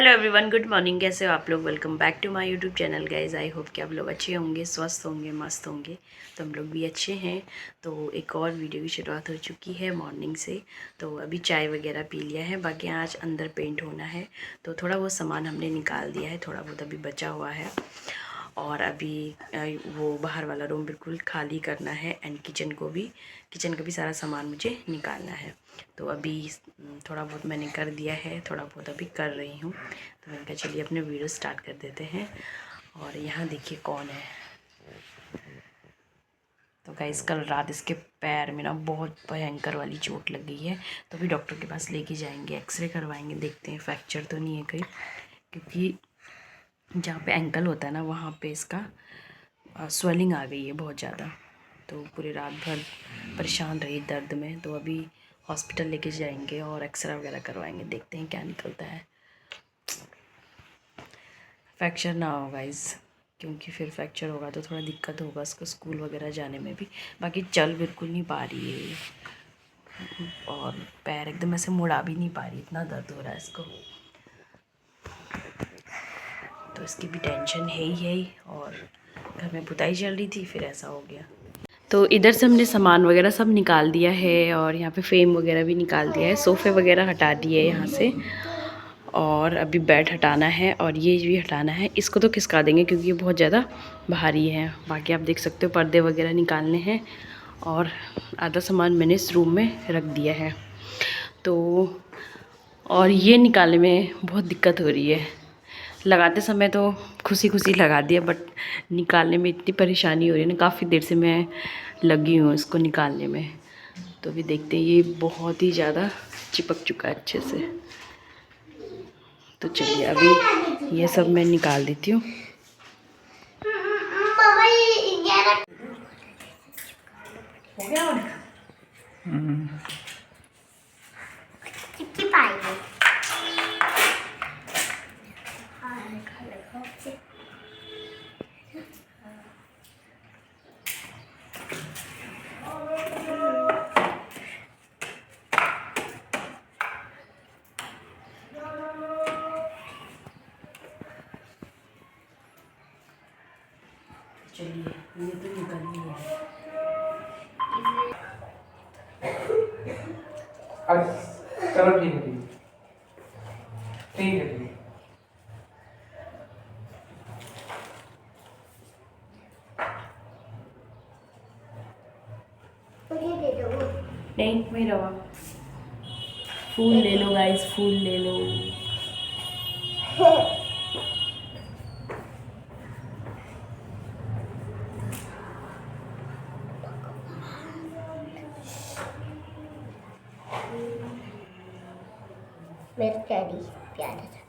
Hello everyone, good morning. कैसे हो आप लोग? Welcome back to my YouTube channel guys. I hope कि आप लोग अच्छे होंगे, स्वस्थ होंगे, मस्त होंगे। तो हम लोग भी अच्छे हैं। तो एक और वीडियो की शुरुआत हो चुकी है मॉर्निंग से। तो अभी चाय वगैरह पी लिया है, बाकी आज अंदर पेंट होना है। तो थोड़ा बहुत सामान हमने निकाल दिया है, थोड़ा बहुत अभी बचा हुआ है। और अभी वो बाहर वाला रूम बिल्कुल खाली करना है, एंड किचन का भी सारा सामान मुझे निकालना है। तो अभी थोड़ा बहुत मैंने कर दिया है, थोड़ा बहुत अभी कर रही हूँ। तो मैंने कहा चलिए अपने वीडियो स्टार्ट कर देते हैं। और यहाँ देखिए कौन है। तो गाइस, कल रात इसके पैर में ना बहुत भयंकर वाली चोट लग गई है। तो अभी डॉक्टर के पास लेके जाएंगे, एक्सरे करवाएंगे, देखते हैं फ्रैक्चर तो नहीं है कहीं। क्योंकि जहाँ पे एंकल होता है ना, वहाँ पे इसका स्वेलिंग आ गई है बहुत ज़्यादा। तो पूरी रात भर परेशान रही दर्द में। तो अभी हॉस्पिटल लेके जाएंगे और एक्सरे वगैरह करवाएंगे, देखते हैं क्या निकलता है। फ्रैक्चर ना हो गाइस, क्योंकि फिर फ्रैक्चर होगा तो थोड़ा दिक्कत होगा उसको स्कूल वगैरह जाने में भी। बाकी चल बिल्कुल नहीं पा रही है और पैर एकदम ऐसे मुड़ा भी नहीं पा रही, इतना दर्द हो रहा है इसको। तो इसकी भी टेंशन है ही। और घर में पुताई चल रही थी, फिर ऐसा हो गया। तो इधर से हमने सामान वगैरह सब निकाल दिया है, और यहाँ पे फ्रेम वगैरह भी निकाल दिया है, सोफ़े वगैरह हटा दिए यहाँ से। और अभी बेड हटाना है और ये भी हटाना है। इसको तो खिसका देंगे क्योंकि ये बहुत ज़्यादा भारी है। बाकी आप देख सकते हो पर्दे वगैरह निकालने हैं, और आधा सामान मैंने इस रूम में रख दिया है। तो और ये निकालने में बहुत दिक्कत हो रही है। लगाते समय तो खुशी खुशी लगा दिया, बट निकालने में इतनी परेशानी हो रही है ना। काफ़ी देर से मैं लगी हूँ इसको निकालने में। तो अभी देखते हैं, ये बहुत ही ज़्यादा चिपक चुका है अच्छे से। तो चलिए अभी ये सब मैं निकाल देती हूँ। हो गया चलिए, ये तो निकल ही है। चलो ठीक है, ठीक है, ठीक है। नहीं, वही रवा। फूल ले लो गाइस, फूल ले लो। मेरा डैडी प्यारा था।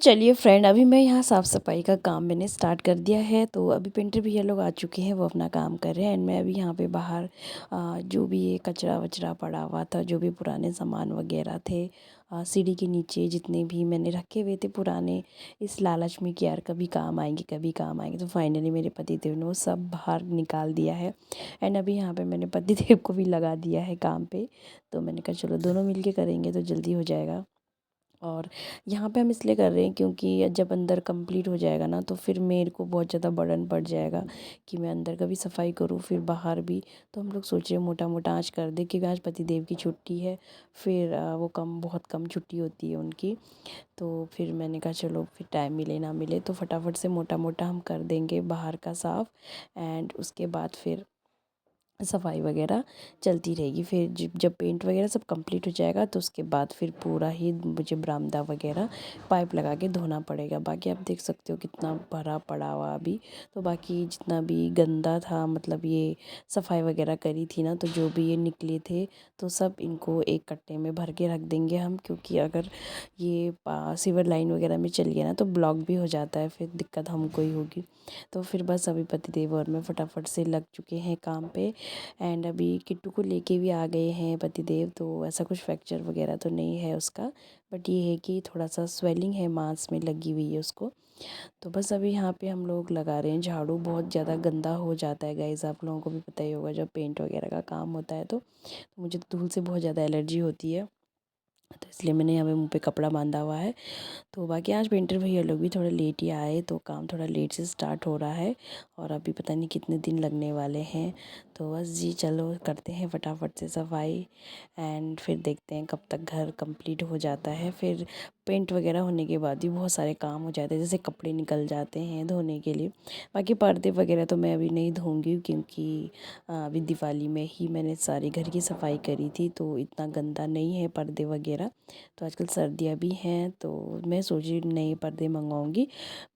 चलिए फ्रेंड, अभी मैं यहाँ साफ़ सफाई का काम मैंने स्टार्ट कर दिया है। तो अभी पेंटर भैया लोग आ चुके हैं, वो अपना काम कर रहे हैं एंड मैं अभी यहाँ पे बाहर जो भी ये कचरा वचरा पड़ा हुआ था, जो भी पुराने सामान वगैरह थे सीढ़ी के नीचे जितने भी मैंने रखे हुए थे पुराने, इस लालच में कि यार कभी काम आएंगे कभी काम आएंगे, तो फाइनली मेरे पतिदेव ने वो सब बाहर निकाल दिया है। एंड अभी यहाँ पे मैंने पतिदेव को भी लगा दिया है काम पे। तो मैंने कहा चलो दोनों मिलके करेंगे तो जल्दी हो जाएगा। और यहाँ पे हम इसलिए कर रहे हैं क्योंकि जब अंदर कंप्लीट हो जाएगा ना, तो फिर मेरे को बहुत ज़्यादा बर्डन पड़ जाएगा कि मैं अंदर का भी सफाई करूँ फिर बाहर भी। तो हम लोग सोच रहे हैं मोटा मोटा आज कर दे, क्योंकि आज पतिदेव की छुट्टी है। फिर वो बहुत कम छुट्टी होती है उनकी। तो फिर मैंने कहा चलो फिर टाइम मिले ना मिले तो फटाफट से मोटा मोटा हम कर देंगे बाहर का साफ़। एंड उसके बाद फिर सफाई वगैरह चलती रहेगी। फिर जब पेंट वगैरह सब कंप्लीट हो जाएगा तो उसके बाद फिर पूरा ही मुझे बरामदा वगैरह पाइप लगा के धोना पड़ेगा। बाकी आप देख सकते हो कितना भरा पड़ा हुआ अभी। तो बाकी जितना भी गंदा था, मतलब ये सफाई वगैरह करी थी ना, तो जो भी ये निकले थे तो सब इनको एक कट्टे में भर के रख देंगे हम, क्योंकि अगर ये सीवर लाइन वगैरह में चल गया ना तो ब्लॉक भी हो जाता है, फिर दिक्कत हमको ही होगी। तो फिर बस अभी पतिदेव और मैं फटाफट से लग चुके हैं काम पे। एंड अभी किट्टू को लेके भी आ गए हैं पतिदेव। तो ऐसा कुछ फ्रैक्चर वगैरह तो नहीं है उसका, बट ये है कि थोड़ा सा स्वेलिंग है, मांस में लगी हुई है उसको। तो बस अभी यहाँ पे हम लोग लगा रहे हैं झाड़ू। बहुत ज़्यादा गंदा हो जाता है गाइस, आप लोगों को भी पता ही होगा जब पेंट वगैरह का काम होता है। तो मुझे तो धूल से बहुत ज़्यादा एलर्जी होती है, तो इसलिए मैंने यहाँ पे मुँह पे कपड़ा बांधा हुआ है। तो बाकी आज पेंटर भैया लोग भी थोड़ा लेट ही आए, तो काम थोड़ा लेट से स्टार्ट हो रहा है और अभी पता नहीं कितने दिन लगने वाले हैं। तो बस जी चलो करते हैं फटाफट से सफाई एंड फिर देखते हैं कब तक घर कंप्लीट हो जाता है। फिर पेंट वगैरह होने के बाद भी बहुत सारे काम हो जाते हैं, जैसे कपड़े निकल जाते हैं धोने के लिए। बाकी पर्दे वगैरह तो मैं अभी नहीं धोऊंगी, क्योंकि अभी दिवाली में ही मैंने सारी घर की सफाई करी थी, तो इतना गंदा नहीं है पर्दे वगैरह। तो आजकल सर्दियाँ भी हैं तो मैं सोच रही नए पर्दे मंगवाऊंगी,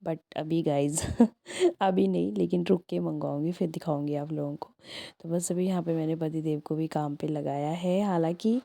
बट अभी गाइज अभी नहीं, लेकिन रुक के मंगवाऊंगी, फिर दिखाऊंगी आप लोगों को। तो बस अभी यहाँ पे मैंने पतिदेव को भी काम पे लगाया है। हालांकि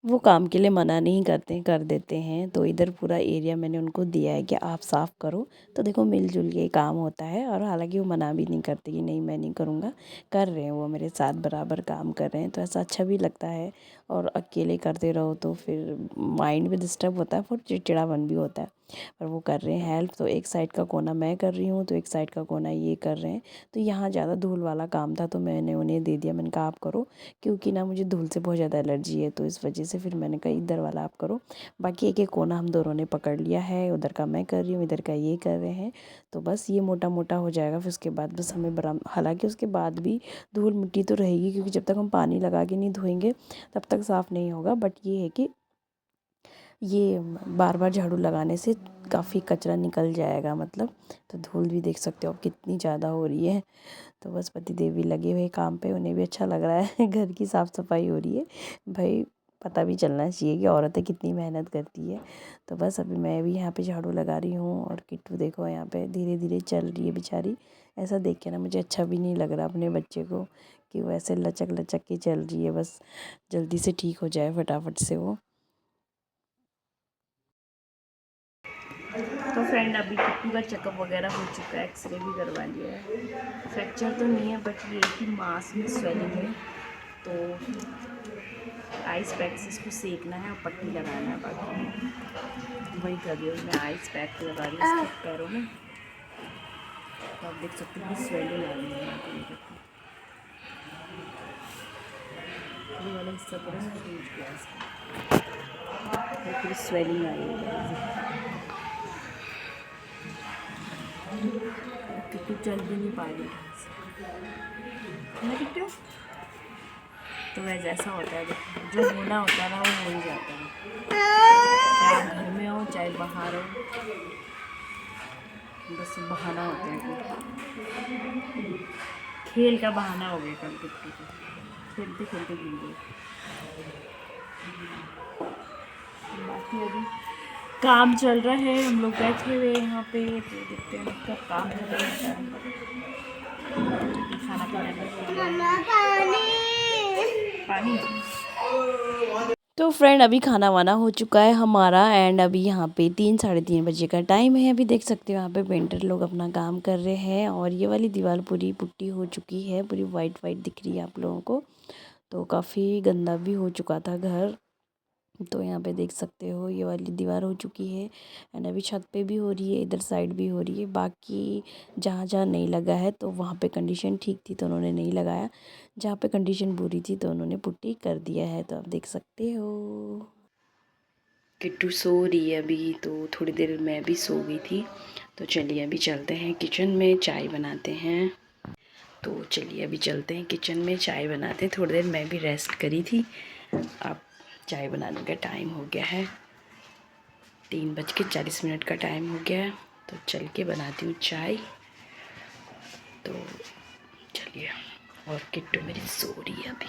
वो काम के लिए मना नहीं करते, कर देते हैं। तो इधर पूरा एरिया मैंने उनको दिया है कि आप साफ़ करो, तो देखो मिलजुल के काम होता है। और हालांकि वो मना भी नहीं करते कि नहीं मैं नहीं करूँगा, कर रहे हैं वो मेरे साथ बराबर काम कर रहे हैं, तो ऐसा अच्छा भी लगता है। और अकेले करते रहो तो फिर माइंड भी डिस्टर्ब होता है, फिर चिड़चिड़ापन भी होता है। पर वो कर रहे हैं हेल्प, तो एक साइड का कोना मैं कर रही हूँ तो एक साइड का कोना ये कर रहे हैं। तो यहाँ ज़्यादा धूल वाला काम था तो मैंने उन्हें दे दिया, मैंने कहा आप करो, क्योंकि ना मुझे धूल से बहुत ज़्यादा एलर्जी है, तो इस वजह से फिर मैंने कहा इधर वाला आप करो। बाकी एक एक कोना हम दोनों ने पकड़ लिया है, उधर का मैं कर रही हूँ, इधर का ये कर रहे हैं। तो बस ये मोटा मोटा हो जाएगा, फिर उसके बाद बस हमें हालांकि उसके बाद भी धूल मिट्टी तो रहेगी, क्योंकि जब तक हम पानी लगा के नहीं धोएंगे तब तक साफ़ नहीं होगा। बट ये है कि ये बार बार झाड़ू लगाने से काफ़ी कचरा निकल जाएगा, मतलब। तो धूल भी देख सकते हो आप कितनी ज़्यादा हो रही है। तो बस पतिदेव भी लगे हुए काम पे, उन्हें भी अच्छा लग रहा है घर की साफ़ सफाई हो रही है। भाई पता भी चलना चाहिए कि औरतें कितनी मेहनत करती है। तो बस अभी मैं भी यहाँ पे झाड़ू लगा रही हूँ और किट्टू देखो यहाँ पे धीरे धीरे चल रही है बेचारी। ऐसा देख के ना मुझे अच्छा भी नहीं लग रहा अपने बच्चे को, कि वो ऐसे लचक लचक के चल रही है। बस जल्दी से ठीक हो जाए फटाफट से वो। तो फ्रेंड अभी किट्टू का चेकअप वगैरह हो चुका है, एक्सरे भी करवा लिया है। फ्रैक्चर तो नहीं है, बट ये कि मांस में स्वेलिंग है, तो आइस पैक से इसको सेकना है और पट्टी लगाना है। बाकी वही कर रही हूँ मैं, आइस पैक लगा रही हूँ इसके पैरों में। तो आप देख सकते हो कि स्वेलिंग आ रही है यहाँ पे, ये वाला हिस्सा पूरा सूज गया इसका, फिर स्वेलिंग आ रही है। किट्टू चल भी नहीं पा रही है किट्टू। तो वैसे ऐसा होता है, जो होना होता है ना वो हो ही जाता है, चाहे आप घर में हो चाहे बाहर हो, बस बहाना होता है। खेल का बहाना हो गया कल किट्टू को, खेलते खेलते गिर गए। बाकी अभी काम चल रहा है, हम लोग बैठे हुए यहाँ पे, तो देखते हैं कब काम हो रहा है। खाना पीना पानी तो फ्रेंड अभी खाना वाना हो चुका है हमारा एंड अभी यहाँ पे 3 साढ़े 3 बजे का टाइम है। अभी देख सकते हो यहाँ पे पेंटर लोग अपना काम कर रहे हैं और ये वाली दीवार पूरी पुट्टी हो चुकी है, पूरी वाइट वाइट दिख रही है आप लोगों को। तो काफ़ी गंदा भी हो चुका था घर। तो यहाँ पे देख सकते हो ये वाली दीवार हो चुकी है एंड अभी छत पे भी हो रही है, इधर साइड भी हो रही है। बाकी जहाँ जहाँ नहीं लगा है तो वहाँ पे कंडीशन ठीक थी तो उन्होंने नहीं लगाया, जहाँ पे कंडीशन बुरी थी तो उन्होंने पुट्टी कर दिया है। तो आप देख सकते हो किट्टू सो रही है अभी, तो थोड़ी देर मैं भी सो गई थी। तो चलिए अभी चलते हैं किचन में, चाय बनाते हैं। तो चलिए अभी चलते हैं किचन में, चाय बनाते हैं। थोड़ी देर मैं भी रेस्ट करी थी। अब चाय बनाने का टाइम हो गया है, 3:40 का टाइम हो गया है। तो चल के बनाती हूँ चाय। तो चलिए, और किट्टू मेरी सो रही है अभी।